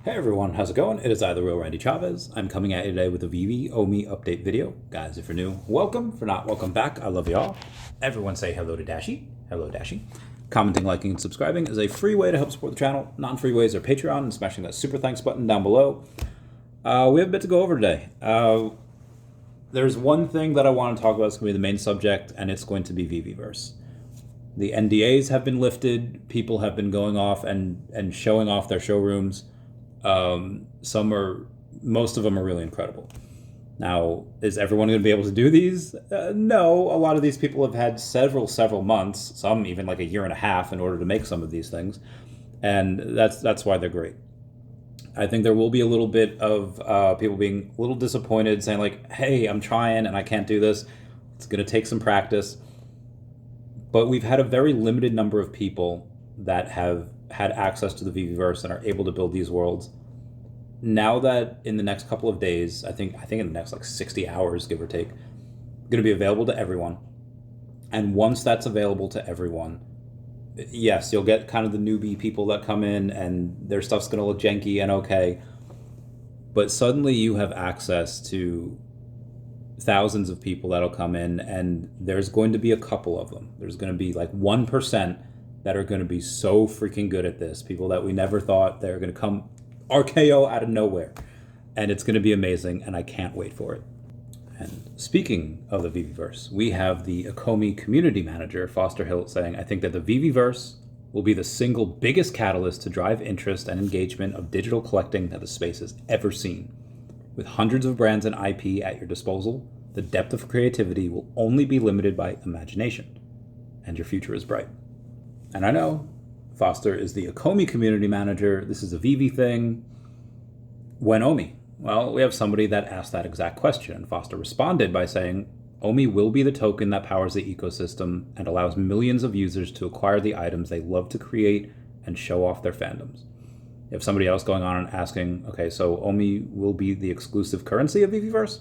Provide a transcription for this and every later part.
Hey everyone, how's it going? It is I, the real Randy Chavez. I'm coming at you today with a VeVe OMI update video. Guys, if you're new, welcome. For not, welcome back. I love y'all. Everyone say hello to Dashi. Hello, Dashi. Commenting, liking, and subscribing is a free way to help support the channel. Non-free ways are Patreon and smashing that super thanks button down below. We have a bit to go over today. There's one thing that I want to talk about. It's going to be the main subject, and it's going to be VeVeverse. The NDAs have been lifted. People have been going off and showing off their showrooms. Most of them are really incredible. Now, is everyone going to be able to do these? No, a lot of these people have had several months, some even like a year and a half in order to make some of these things. And that's why they're great. I think there will be a little bit of people being a little disappointed, saying like, hey, I'm trying and I can't do this. It's going to take some practice. But we've had a very limited number of people that have had access to the VeVeverse and are able to build these worlds. Now that in the next couple of days, I think in the next like 60 hours, give or take, going to be available to everyone. And once that's available to everyone, yes, you'll get kind of the newbie people that come in and their stuff's going to look janky and okay. But suddenly you have access to thousands of people that'll come in, and there's going to be a couple of them. There's going to be like 1% that are going to be so freaking good at this. People that we never thought they're going to come RKO out of nowhere. And it's going to be amazing, and I can't wait for it. And speaking of the VeVeverse, we have the OMI community manager, Foster Hilt, saying, I think that the VeVeverse will be the single biggest catalyst to drive interest and engagement of digital collecting that the space has ever seen. With hundreds of brands and IP at your disposal, the depth of creativity will only be limited by imagination, and your future is bright. And I know Foster is the OMI community manager. This is a VeVe thing. When OMI? Well, we have somebody that asked that exact question, and Foster responded by saying, OMI will be the token that powers the ecosystem and allows millions of users to acquire the items they love to create and show off their fandoms. You have somebody else going on and asking, okay, so OMI will be the exclusive currency of VeVeverse?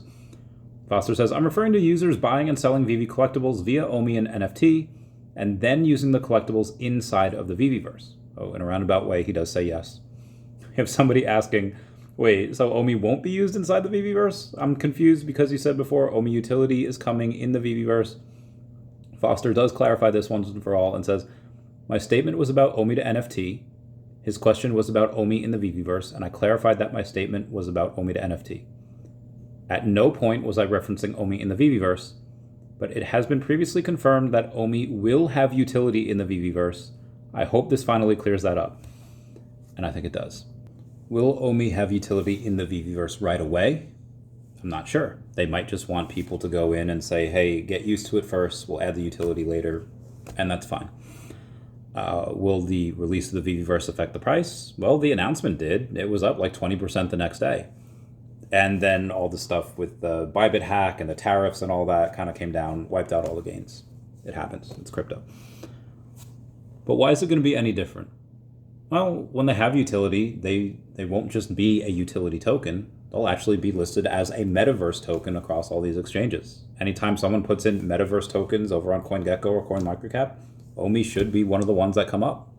Foster says, I'm referring to users buying and selling VeVe collectibles via OMI and NFT, and then using the collectibles inside of the VeVeverse. Oh, in a roundabout way, he does say yes. We have somebody asking, wait, so OMI won't be used inside the VeVeverse? I'm confused because you said before OMI utility is coming in the VeVeverse. Foster does clarify this once and for all and says, my statement was about OMI to NFT. His question was about OMI in the VeVeverse, and I clarified that my statement was about OMI to NFT. At no point was I referencing OMI in the VeVeverse, but it has been previously confirmed that OMI will have utility in the VeVeverse. I hope this finally clears that up, and I think it does. Will OMI have utility in the VeVeverse right away? I'm not sure. They might just want people to go in and say, hey, get used to it first, we'll add the utility later, and that's fine. Will the release of the VeVeverse affect the price? Well, the announcement did. It was up like 20% the next day. And then all the stuff with the Bybit hack and the tariffs and all that kind of came down, wiped out all the gains. It happens. It's crypto. But why is it going to be any different? Well, when they have utility, they won't just be a utility token. They'll actually be listed as a metaverse token across all these exchanges. Anytime someone puts in metaverse tokens over on CoinGecko or CoinMicroCap, OMI should be one of the ones that come up.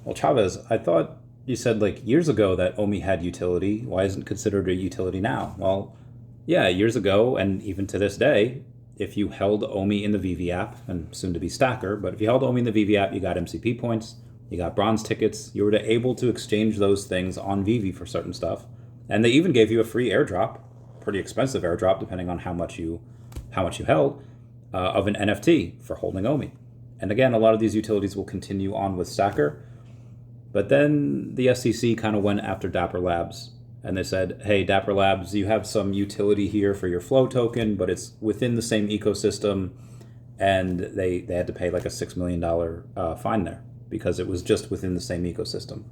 Well, Chavez, I thought you said like years ago that OMI had utility. Why isn't it considered a utility now? Well, yeah, years ago, and even to this day, if you held OMI in the VeVe app, and soon to be Stacker, but if you held OMI in the VeVe app, you got MCP points, you got bronze tickets, you were able to exchange those things on VeVe for certain stuff. And they even gave you a free airdrop, pretty expensive airdrop, depending on how much you held, of an NFT for holding OMI. And again, a lot of these utilities will continue on with Stacker. But then the SEC kind of went after Dapper Labs, and they said, hey, Dapper Labs, you have some utility here for your Flow token, but it's within the same ecosystem. And they had to pay like a $6 million fine there because it was just within the same ecosystem.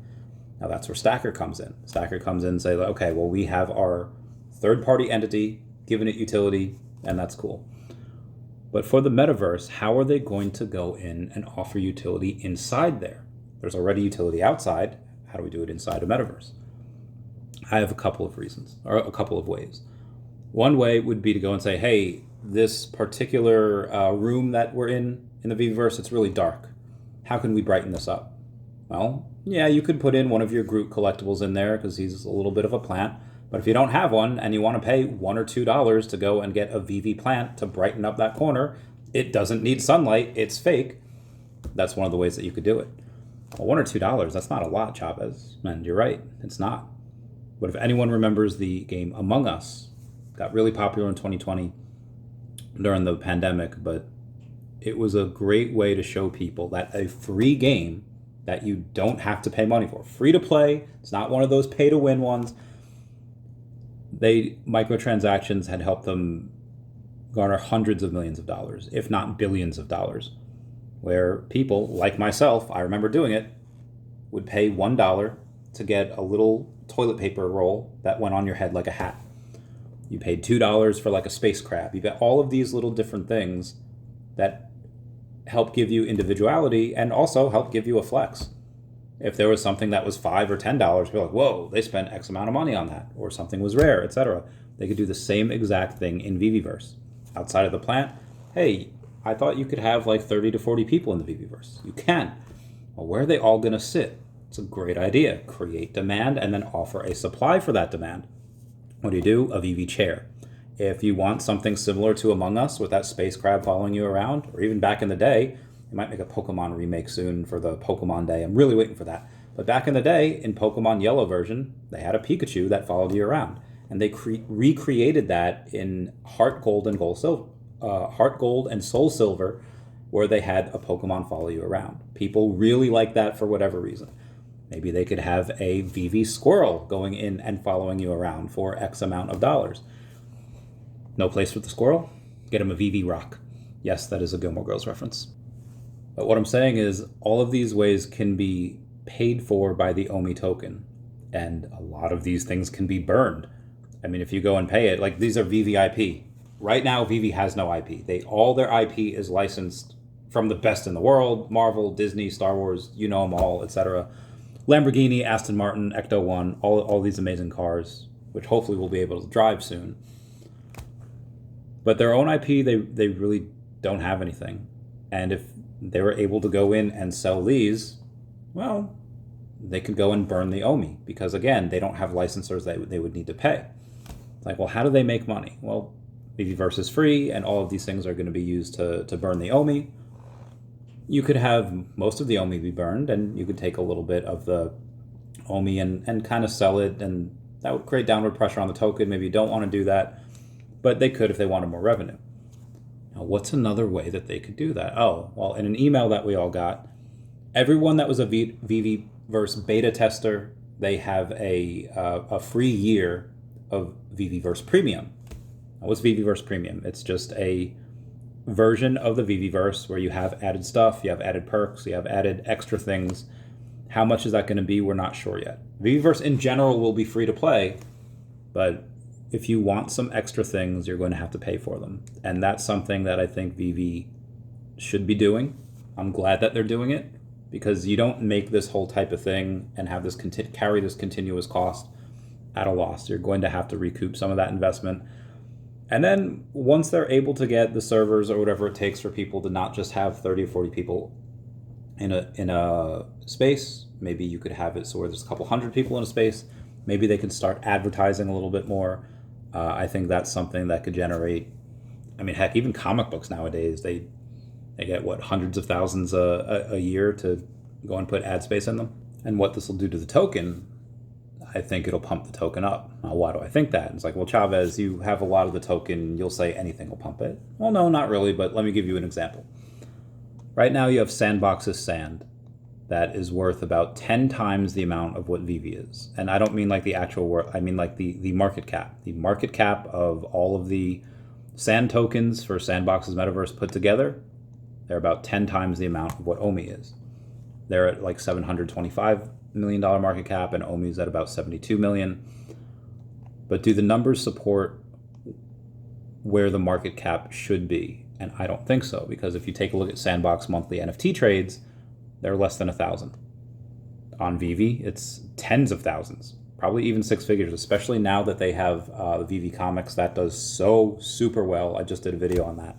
Now that's where Stacker comes in. Stacker comes in and say, okay, well, we have our third-party entity, giving it utility, and that's cool. But for the metaverse, how are they going to go in and offer utility inside there? There's already utility outside. How do we do it inside a metaverse? I have a couple of reasons, or a couple of ways. One way would be to go and say, hey, this particular room that we're in the VeVeverse, it's really dark. How can we brighten this up? Well, yeah, you could put in one of your Groot collectibles in there because he's a little bit of a plant. But if you don't have one and you want to pay $1 or $2 to go and get a VeVe plant to brighten up that corner, it doesn't need sunlight, it's fake. That's one of the ways that you could do it. Well, $1 or $2, that's not a lot, Chavez. And you're right, it's not. But if anyone remembers the game Among Us, got really popular in 2020 during the pandemic, but it was a great way to show people that a free game that you don't have to pay money for, free to play, it's not one of those pay to win ones. Microtransactions had helped them garner hundreds of millions of dollars, if not billions of dollars, where people like myself, I remember doing it, would pay $1 to get a little toilet paper roll that went on your head like a hat. You paid $2 for like a space crab. You got all of these little different things that help give you individuality and also help give you a flex. If there was something that was $5 or $10, we're like, whoa, they spent X amount of money on that, or something was rare, etc. They could do the same exact thing in VeVeverse. Outside of the plant, hey, I thought you could have like 30 to 40 people in the VeVeverse. You can. Well, where are they all going to sit? It's a great idea. Create demand and then offer a supply for that demand. What do? A VeVe chair. If you want something similar to Among Us with that space crab following you around, or even back in the day, they might make a Pokemon remake soon for the Pokemon Day. I'm really waiting for that. But back in the day, in Pokemon Yellow version, they had a Pikachu that followed you around. And they recreated that in Heart Gold and Soul Silver, where they had a Pokemon follow you around. People really like that for whatever reason. Maybe they could have a VeVe squirrel going in and following you around for X amount of dollars. No place for the squirrel? Get him a VeVe rock. Yes, that is a Gilmore Girls reference. But what I'm saying is all of these ways can be paid for by the OMI token. And a lot of these things can be burned. I mean, if you go and pay it, like these are VeVe IP. Right now, VeVe has no IP. All their IP is licensed from the best in the world. Marvel, Disney, Star Wars, you know them all, etc. Lamborghini, Aston Martin, Ecto One, all these amazing cars, which hopefully we'll be able to drive soon. But their own IP, they really don't have anything. And if they were able to go in and sell these, well, they could go and burn the OMI because, again, they don't have licensors that they would need to pay. It's like, well, how do they make money? Well, VeVeverse is free, and all of these things are going to be used to burn the OMI. You could have most of the OMI be burned, and you could take a little bit of the OMI and kind of sell it, and that would create downward pressure on the token. Maybe you don't want to do that, but they could if they wanted more revenue. Now, what's another way that they could do that? Oh, well, in an email that we all got, everyone that was a VeVeverse beta tester, they have a free year of VeVeverse Premium. Now, what's VeVeverse Premium? It's just a version of the VeVeverse where you have added stuff, you have added perks, you have added extra things. How much is that going to be? We're not sure yet. VeVeverse in general will be free to play, but if you want some extra things, you're going to have to pay for them. And that's something that I think VeVe should be doing. I'm glad that they're doing it because you don't make this whole type of thing and have this carry this continuous cost at a loss. You're going to have to recoup some of that investment. And then once they're able to get the servers or whatever it takes for people to not just have 30 or 40 people in a space, maybe you could have it so where there's a couple hundred people in a space. Maybe they can start advertising a little bit more. I think that's something that could generate, I mean, heck, even comic books nowadays, they get, hundreds of thousands a year to go and put ad space in them. And what this will do to the token, I think it'll pump the token up. Now, why do I think that? It's like, well, Chavez, you have a lot of the token. You'll say anything will pump it. Well, no, not really, but let me give you an example. Right now you have Sandbox's sand that is worth about 10 times the amount of what VeVe is. And I don't mean like the actual worth, I mean like the market cap. The market cap of all of the sand tokens for Sandbox's metaverse put together, they're about 10 times the amount of what OMI is. They're at like $725 million market cap and OMI's at about 72 million. But do the numbers support where the market cap should be? And I don't think so, because if you take a look at Sandbox monthly NFT trades, they're less than 1,000. On VeVe, it's tens of thousands, probably even six figures, especially now that they have the VeVe Comics. That does so super well. I just did a video on that.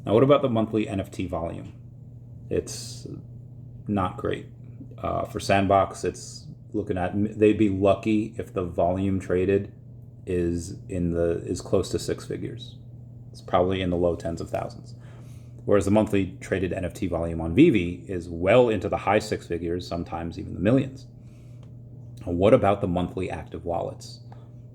Now, what about the monthly NFT volume? It's not great. For Sandbox, it's looking at, they'd be lucky if the volume traded is close to six figures. It's probably in the low tens of thousands. Whereas the monthly traded NFT volume on VeVe is well into the high six figures, sometimes even the millions. What about the monthly active wallets?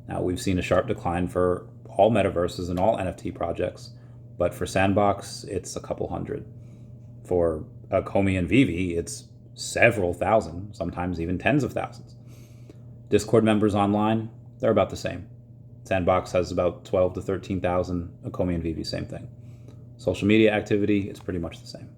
Now, we've seen a sharp decline for all metaverses and all NFT projects, but for Sandbox, it's a couple hundred. For OMI and VeVe, it's several thousand, sometimes even tens of thousands. Discord members online, they're about the same. Sandbox has about 12 to 13,000, OMI and VeVe, same thing. Social media activity, it's pretty much the same.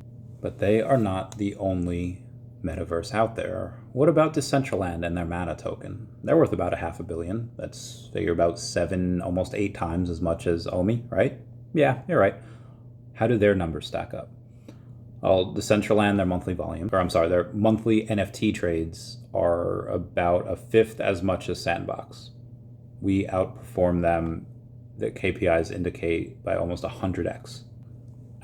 But they are not the only metaverse out there. What about Decentraland and their mana token? They're worth about $500 million. That's figure about 7, almost 8 times as much as OMI, right? Yeah, you're right. How do their numbers stack up? Well, Decentraland, their monthly NFT trades are about a fifth as much as Sandbox. We outperform them, the KPIs indicate, by almost 100x.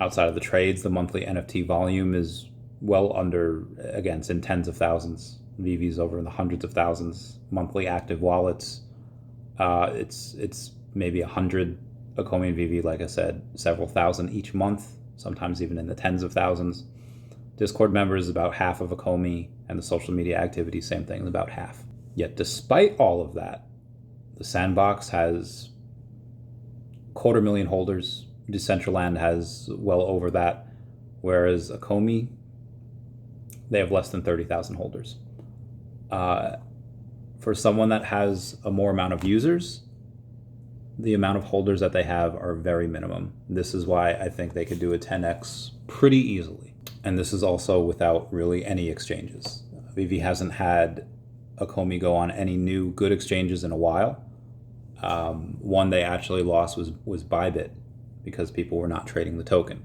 Outside of the trades, the monthly NFT volume is well under, again, it's in tens of thousands. VeVe's over in the hundreds of thousands. Monthly active wallets, it's maybe 100. OMI and VeVe, like I said, several thousand each month, sometimes even in the tens of thousands. Discord members is about half of OMI, and the social media activity, same thing, about half. Yet despite all of that, the Sandbox has 250,000 holders. Decentraland has well over that, whereas OMI, they have less than 30,000 holders. For someone that has a more amount of users, the amount of holders that they have are very minimum. This is why I think they could do a 10x pretty easily. And this is also without really any exchanges. VeVe hasn't had OMI go on any new good exchanges in a while. One they actually lost was Bybit, because people were not trading the token.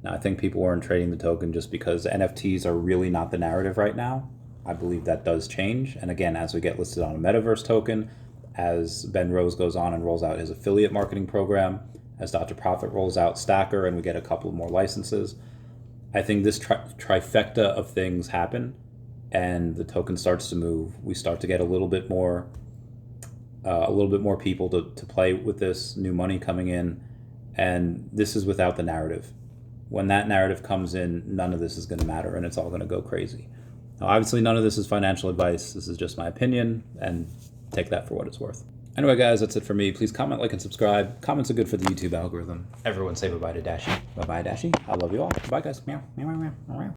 Now, I think people weren't trading the token just because NFTs are really not the narrative right now. I believe that does change. And again, as we get listed on a metaverse token, as Ben Rose goes on and rolls out his affiliate marketing program, as Dr. Profit rolls out Stacker and we get a couple more licenses, I think this trifecta of things happen and the token starts to move. We start to get a little bit more people to play with this, new money coming in. And this is without the narrative. When that narrative comes in, none of this is going to matter and it's all going to go crazy. Now, obviously, none of this is financial advice. This is just my opinion, and take that for what it's worth. Anyway, guys, that's it for me. Please comment, like, and subscribe. Comments are good for the YouTube algorithm. Everyone say bye-bye to Dashi. Bye-bye, Dashi. I love you all. Bye, guys. Meow, meow, meow, meow, meow.